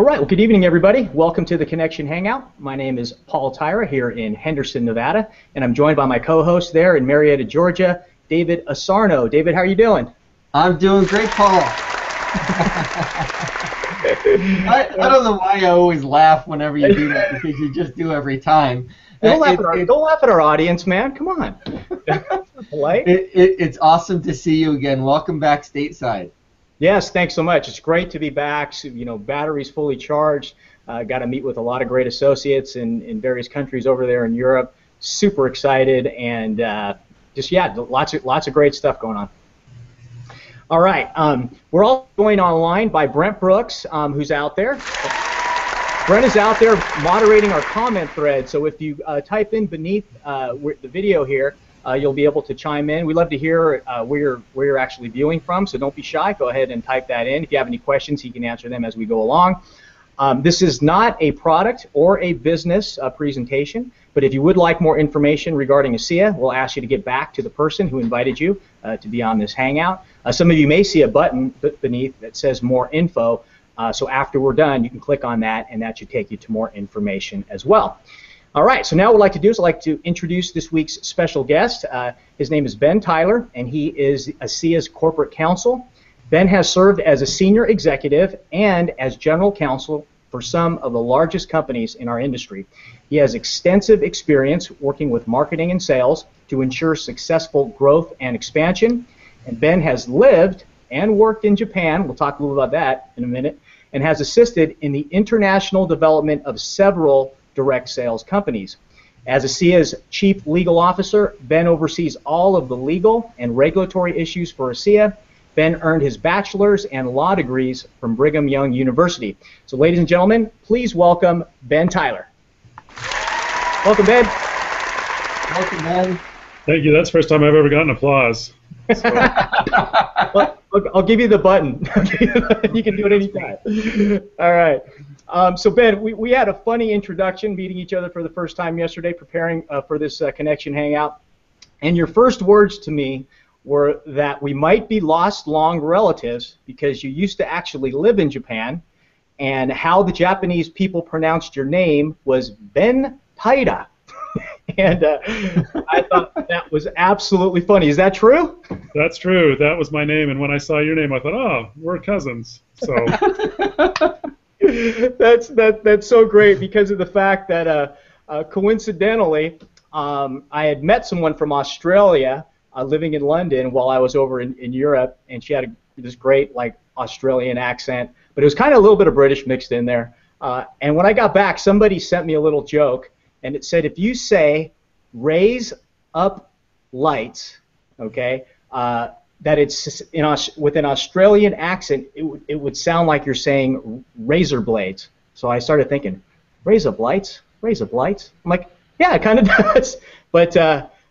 All right, well, good evening, everybody. Welcome to the Connection Hangout. My name is Paul Tyra here in Henderson, Nevada, and I'm joined by my co-host there in Marietta, Georgia, David Asarno. David, how are you doing? I'm doing great, Paul. I don't know why I always laugh whenever you do that, because you just do every time. Don't laugh at our audience, man. Come on. Polite. It's awesome to see you again. Welcome back stateside. Yes, thanks so much. It's great to be back. So, batteries fully charged. Got to meet with a lot of great associates in various countries over there in Europe. Super excited, and lots of great stuff going on. All right, we're all joined online by Brent Brooks, who's out there. Brent is out there moderating our comment thread. So if you type in beneath the video here, you'll be able to chime in. We love to hear where you're actually viewing from, so don't be shy. Go ahead and type that in. If you have any questions, he can answer them as we go along. This is not a product or a business presentation, but if you would like more information regarding ASEA, we'll ask you to get back to the person who invited you to be on this Hangout. Some of you may see a button beneath that says More Info, so after we're done, you can click on that, and that should take you to more information as well. All right, so now what I'd like to do is I'd like to introduce this week's special guest. His name is Ben Tyler, and he is ASEA's corporate counsel. Ben has served as a senior executive and as general counsel for some of the largest companies in our industry. He has extensive experience working with marketing and sales to ensure successful growth and expansion. And Ben has lived and worked in Japan, we'll talk a little about that in a minute, and has assisted in the international development of several direct sales companies. As ASEA's Chief Legal Officer, Ben oversees all of the legal and regulatory issues for ASEA. Ben earned his bachelor's and law degrees from Brigham Young University. So ladies and gentlemen, please welcome Ben Tyler. Welcome, Ben. Welcome, Ben. Thank you. That's the first time I've ever gotten applause. So. Well, I'll give you the button. You can do it anytime. All right. So Ben, we had a funny introduction, meeting each other for the first time yesterday, preparing for this Connection Hangout. And your first words to me were that we might be lost long relatives because you used to actually live in Japan, and how the Japanese people pronounced your name was Ben Taira. And I thought that was absolutely funny. Is that true? That's true. That was my name, and when I saw your name, I thought, oh, we're cousins. So that's so great because of the fact that coincidentally, I had met someone from Australia living in London while I was over in Europe, and she had this great Australian accent, but it was kind of a little bit of British mixed in there. And when I got back, somebody sent me a little joke. And it said, if you say raise up lights, okay, that it's with an Australian accent, it would sound like you're saying razor blades. So I started thinking, raise up lights? Raise up lights? I'm like, yeah, it kind of does. But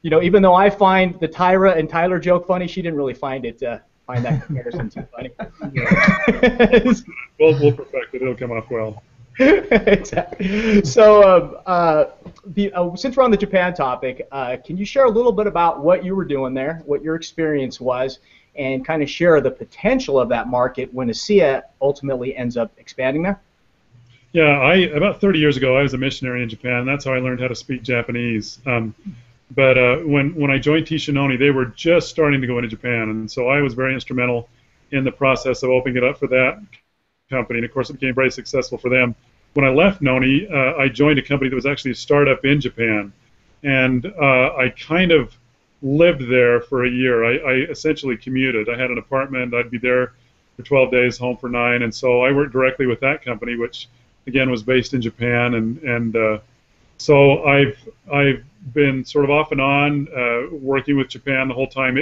even though I find the Tyra and Tyler joke funny, she didn't really find that comparison too funny. We'll perfect it. It'll come off well. Exactly. So, since we're on the Japan topic, can you share a little bit about what you were doing there, what your experience was, and kind of share the potential of that market when ASEA ultimately ends up expanding there? Yeah, about 30 years ago, I was a missionary in Japan. That's how I learned how to speak Japanese. But when I joined Tishinoni, they were just starting to go into Japan, and so I was very instrumental in the process of opening it up for that company, and of course it became very successful for them. When I left Noni, I joined a company that was actually a startup in Japan, and I kind of lived there for a year. I essentially commuted. I had an apartment. I'd be there for 12 days, home for 9, and so I worked directly with that company, which again was based in Japan, and so I've been sort of off and on working with Japan the whole time.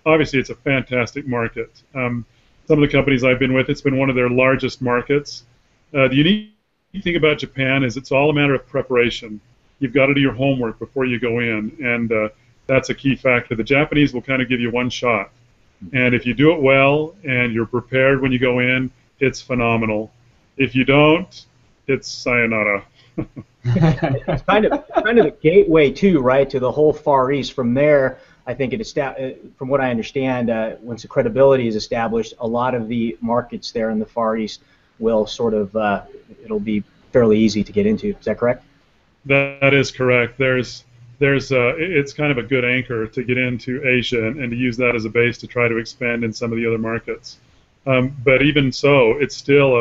Obviously it's a fantastic market. Some of the companies I've been with, it's been one of their largest markets. The unique thing about Japan is it's all a matter of preparation. You've got to do your homework before you go in, and that's a key factor. The Japanese will kind of give you one shot, and if you do it well and you're prepared when you go in, it's phenomenal. If you don't, it's sayonara. It's kind of the gateway too, right, to the whole Far East. From there, I think from what I understand, once the credibility is established, a lot of the markets there in the Far East will sort of it'll be fairly easy to get into. Is that correct? That is correct. It's kind of a good anchor to get into Asia and to use that as a base to try to expand in some of the other markets. But even so, it's still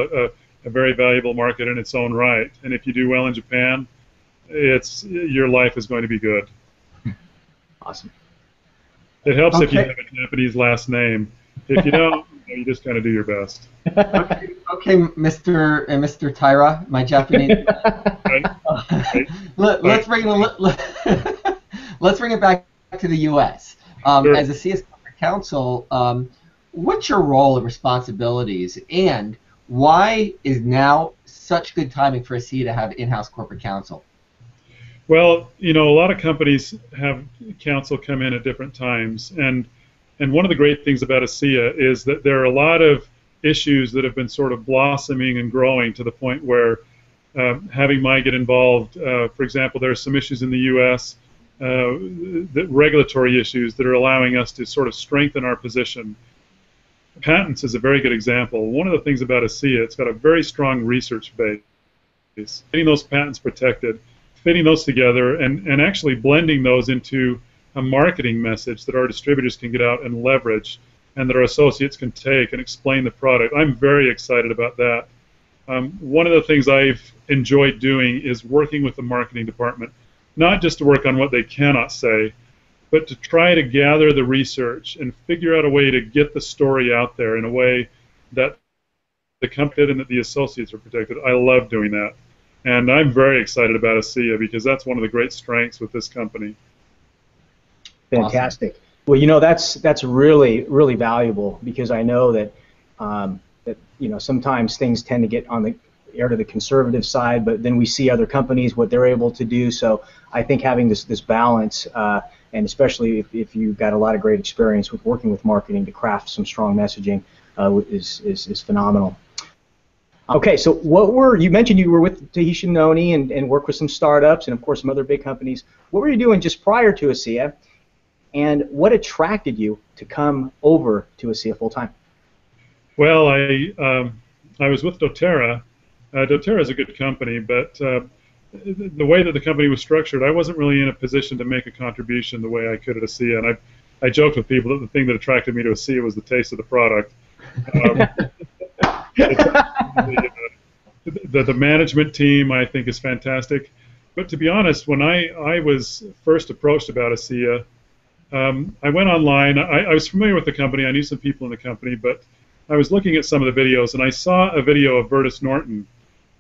a very valuable market in its own right. And if you do well in Japan, your life is going to be good. Awesome. It helps Okay. if you have a Japanese last name. If you don't, you just kind of do your best. Okay, Mr. Taira, my Japanese. Right? Let's bring it back to the U.S. Sure. As a CS Corporate Counsel, what's your role and responsibilities, and why is now such good timing for ASEA to have in-house corporate counsel? Well, a lot of companies have counsel come in at different times, and one of the great things about ASEA is that there are a lot of issues that have been sort of blossoming and growing to the point where having MI get involved, for example, there are some issues in the U.S., the regulatory issues that are allowing us to sort of strengthen our position. Patents is a very good example. One of the things about ASEA, it's got a very strong research base. Getting those patents protected, fitting those together, and actually blending those into a marketing message that our distributors can get out and leverage, and that our associates can take and explain the product. I'm very excited about that. One of the things I've enjoyed doing is working with the marketing department, not just to work on what they cannot say, but to try to gather the research and figure out a way to get the story out there in a way that the company and that the associates are protected. I love doing that. And I'm very excited about ASEA because that's one of the great strengths with this company. Fantastic. Awesome. Well, that's really, really valuable, because I know that sometimes things tend to get on the air to the conservative side, but then we see other companies, what they're able to do. So I think having this balance, and especially if you've got a lot of great experience with working with marketing to craft some strong messaging, is phenomenal. Okay, so you mentioned you were with Tahisha Noni and worked with some startups and of course some other big companies. What were you doing just prior to ASEA, and what attracted you to come over to ASEA full time? Well, I was with doTERRA. doTERRA is a good company, but the way that the company was structured, I wasn't really in a position to make a contribution the way I could at ASEA. And I joked with people that the thing that attracted me to ASEA was the taste of the product. The management team, I think, is fantastic. But to be honest, when I was first approached about ASEA, I went online. I was familiar with the company. I knew some people in the company, but I was looking at some of the videos, and I saw a video of Vertus Norton.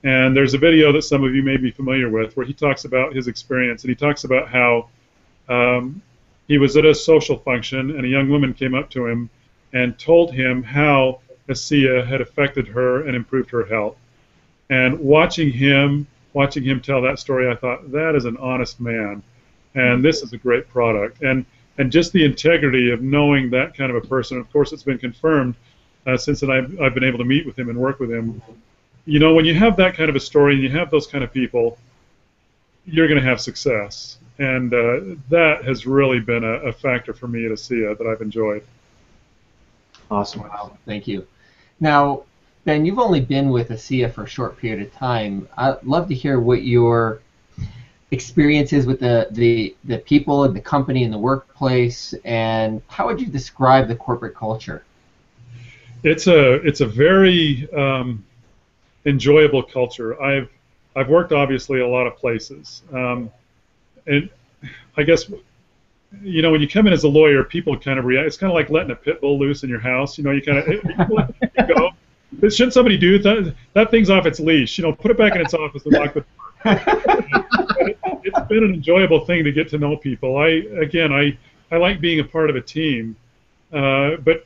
And there's a video that some of you may be familiar with where he talks about his experience, and he talks about how he was at a social function, and a young woman came up to him and told him how ASEA had affected her and improved her health. And watching him tell that story, I thought, that is an honest man, and this is a great product. And just the integrity of knowing that kind of a person. Of course, it's been confirmed since I've been able to meet with him and work with him. When you have that kind of a story and you have those kind of people, you're going to have success. And that has really been a factor for me at ASEA that I've enjoyed. Awesome. Wow, thank you. Now, Ben, you've only been with ASEA for a short period of time. I'd love to hear what your experience is with the people in the company and the workplace, and how would you describe the corporate culture? It's a very enjoyable culture. I've worked obviously a lot of places, and I guess when you come in as a lawyer, people kind of react. It's kind of like letting a pit bull loose in your house. You kind of let it go. But shouldn't somebody do that? That thing's off its leash. Put it back in its office and lock the door. It's been an enjoyable thing to get to know people. I like being a part of a team, but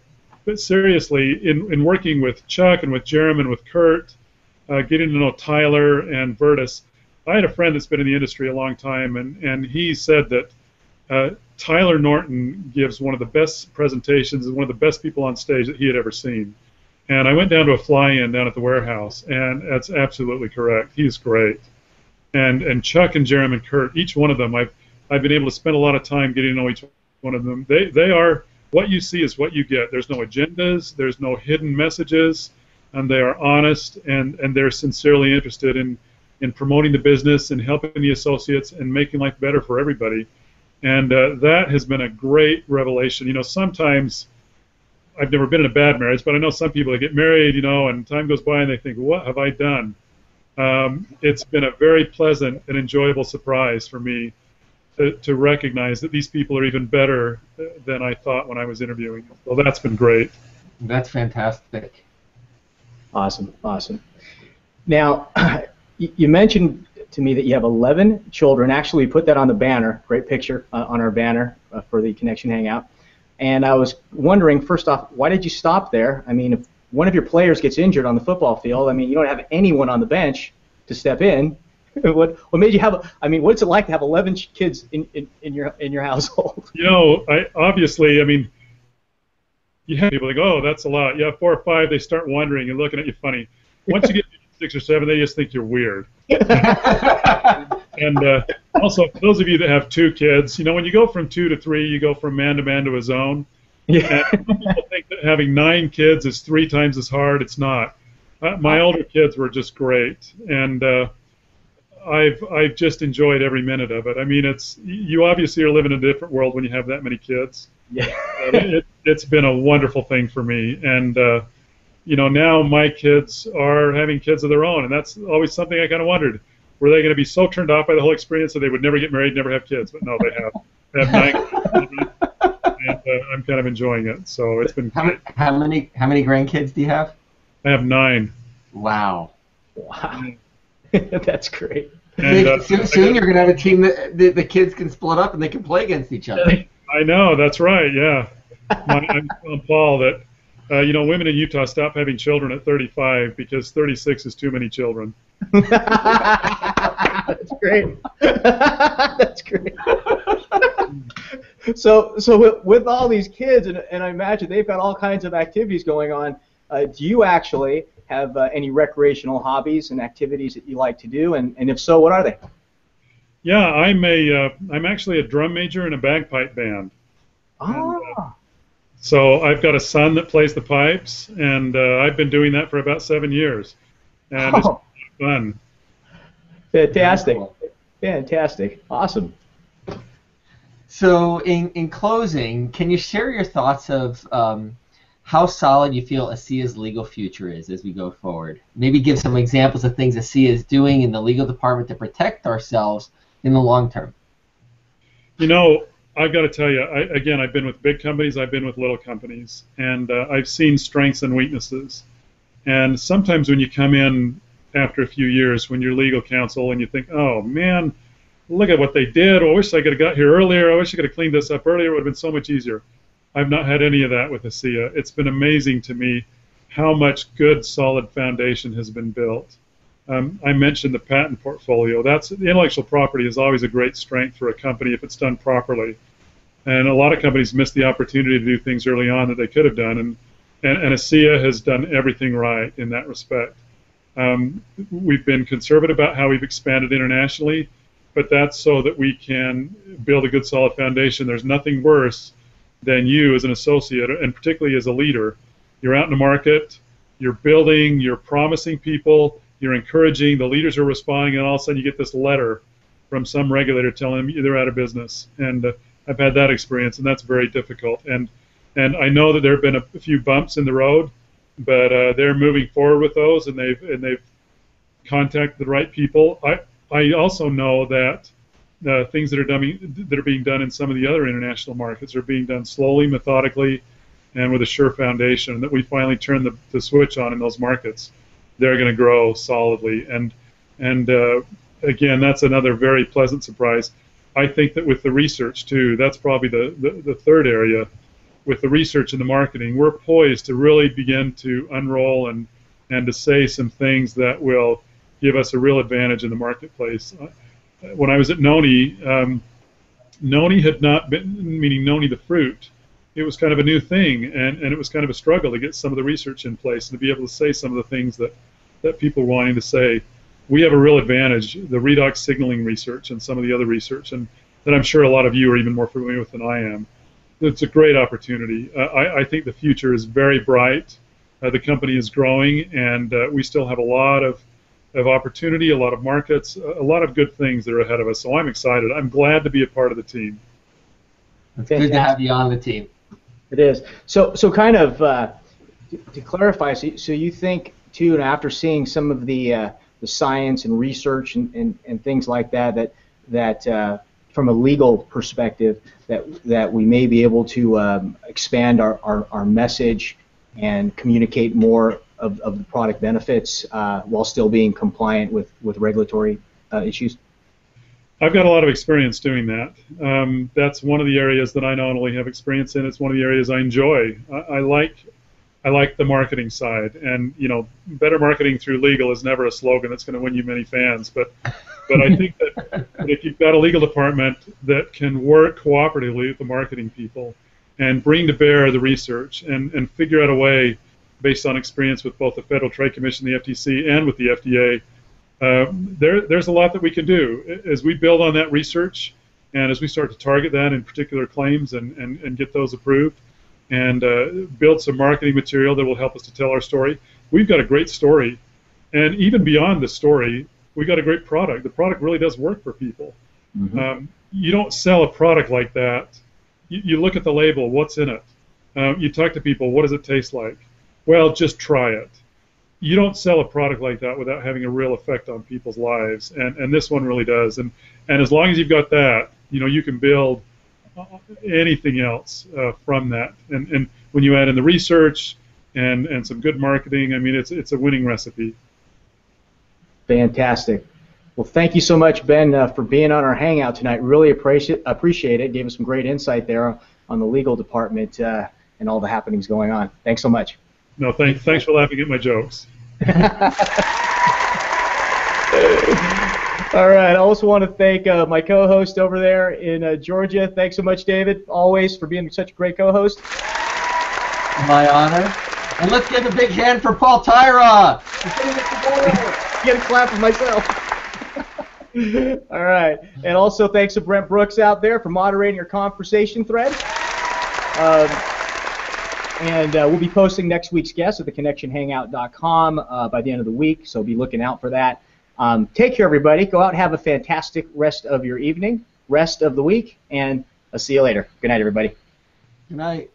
seriously, in working with Chuck and with Jerem and with Kurt, getting to know Tyler and Vertus, I had a friend that's been in the industry a long time, and he said that Tyler Norton gives one of the best presentations and one of the best people on stage that he had ever seen. And I went down to a fly-in down at the warehouse, and that's absolutely correct. He's great. And Chuck and Jerem and Kurt, each one of them, I've been able to spend a lot of time getting to know each one of them. They are, what you see is what you get. There's no agendas. There's no hidden messages. and they are honest, and they're sincerely interested in promoting the business and helping the associates and making life better for everybody. And that has been a great revelation. You know, sometimes I've never been in a bad marriage, but I know some people that get married, you know, and time goes by and they think, what have I done? It's been a very pleasant and enjoyable surprise for me to recognize that these people are even better than I thought when I was interviewing them. So that's been great. That's fantastic. Awesome, awesome. Now, you mentioned to me that you have 11 children. Actually, we put that on the banner. Great picture on our banner for the Connection Hangout. And I was wondering, first off, why did you stop there? I mean, if one of your players gets injured on the football field, I mean, you don't have anyone on the bench to step in. What made you have? I mean, what's it like to have 11 kids in your household? You know, I mean, you have people that go, oh, that's a lot. You have 4 or 5, they start wondering and looking at you funny. Once you get 6 or 7, they just think you're weird. And also, for those of you that have 2 kids, you know, when you go from 2 to 3, you go from man to man to a zone. Yeah. And people think that having 9 kids is 3 times as hard. It's not. My older kids were just great, and I've just enjoyed every minute of it. I mean, you obviously are living in a different world when you have that many kids. Yeah. It's been a wonderful thing for me, and you know, now my kids are having kids of their own, and that's always something I kind of wondered. Were they going to be so turned off by the whole experience that they would never get married, never have kids? But no, they have. They have 9 kids, and I'm kind of enjoying it. So it's been great. How many grandkids do you have? I have 9. Wow. Wow. That's great. And, soon you're going to have a team that the kids can split up and they can play against each other. I know, that's right, yeah. I'm telling Paul that, you know, women in Utah stop having children at 35 because 36 is too many children. That's great. That's great. So with all these kids, and I imagine they've got all kinds of activities going on, do you actually have any recreational hobbies and activities that you like to do, and if so, what are they? Yeah, I'm actually a drum major in a bagpipe band. Ah. And, so I've got a son that plays the pipes, and I've been doing that for about 7 years, and it's fun. Fantastic. Fantastic. Awesome. So in closing, can you share your thoughts of how solid you feel ASEA's legal future is as we go forward? Maybe give some examples of things ASEA is doing in the legal department to protect ourselves in the long term. You know, I've got to tell you, again, I've been with big companies, I've been with little companies, and I've seen strengths and weaknesses. And sometimes when you come in after a few years, when you're legal counsel, and you think, oh man, look at what they did, I wish I could have got here earlier, I wish I could have cleaned this up earlier, it would have been so much easier. I've not had any of that with ASEA. It's been amazing to me how much good, solid foundation has been built. I mentioned the patent portfolio. The intellectual property is always a great strength for a company if it's done properly. And a lot of companies miss the opportunity to do things early on that they could have done, and ASEA has done everything right in that respect. We've been conservative about how we've expanded internationally, but that's so that we can build a good, solid foundation. There's nothing worse than you as an associate, and particularly as a leader. You're out in the market, you're building, you're promising people, you're encouraging, the leaders are responding, and all of a sudden you get this letter from some regulator telling them they're out of business. And I've had that experience, and that's very difficult. And I know that there have been a few bumps in the road, but they're moving forward with those, and they've contacted the right people. I also know that things that are being done in some of the other international markets are being done slowly, methodically, and with a sure foundation. That we finally turn the switch on in those markets, they're going to grow solidly. And again, that's another very pleasant surprise. I think that with the research too, that's probably the third area. With the research and the marketing, we're poised to really begin to unroll and to say some things that will give us a real advantage in the marketplace. When I was at Noni, Noni had not been, meaning Noni the fruit, it was kind of a new thing, and it was kind of a struggle to get some of the research in place and to be able to say some of the things that people were wanting to say. We have a real advantage, the redox signaling research and some of the other research, and that I'm sure a lot of you are even more familiar with than I am. It's a great opportunity. I think the future is very bright. The company is growing, and we still have a lot of opportunity, a lot of markets, a lot of good things that are ahead of us. So I'm excited. I'm glad to be a part of the team. It's good to have you on the team. It is. So kind of to clarify, so you think too, and after seeing some of the science and research and things like that from a legal perspective, that we may be able to expand our message and communicate more of the product benefits while still being compliant with regulatory issues? I've got a lot of experience doing that. That's one of the areas that I not only have experience in, it's one of the areas I enjoy. I like the marketing side, and better marketing through legal is never a slogan that's going to win you many fans. But I think that if you've got a legal department that can work cooperatively with the marketing people and bring to bear the research and figure out a way, based on experience with both the Federal Trade Commission, the FTC, and with the FDA, there's a lot that we can do. As we build on that research and as we start to target that in particular claims and get those approved and build some marketing material that will help us to tell our story, we've got a great story. And even beyond the story, we've got a great product. The product really does work for people. Mm-hmm. You don't sell a product like that. You look at the label, what's in it? You talk to people, what does it taste like? Well, just try it. You don't sell a product like that without having a real effect on people's lives, and this one really does. And as long as you've got that, you can build anything else from that. And when you add in the research and some good marketing, I mean, it's a winning recipe. Fantastic. Well, thank you so much, Ben, for being on our Hangout tonight. Really appreciate it. Gave us some great insight there on the legal department and all the happenings going on. Thanks so much. No, thanks for laughing at my jokes. All right. I also want to thank my co-host over there in Georgia. Thanks so much, David, always, for being such a great co-host. My honor. And let's give a big hand for Paul Tyra. Get a clap for myself. All right. And also thanks to Brent Brooks out there for moderating your conversation thread. And we'll be posting next week's guest at theconnectionhangout.com by the end of the week, so be looking out for that. Take care, everybody. Go out and have a fantastic rest of your evening, rest of the week, and I'll see you later. Good night, everybody. Good night.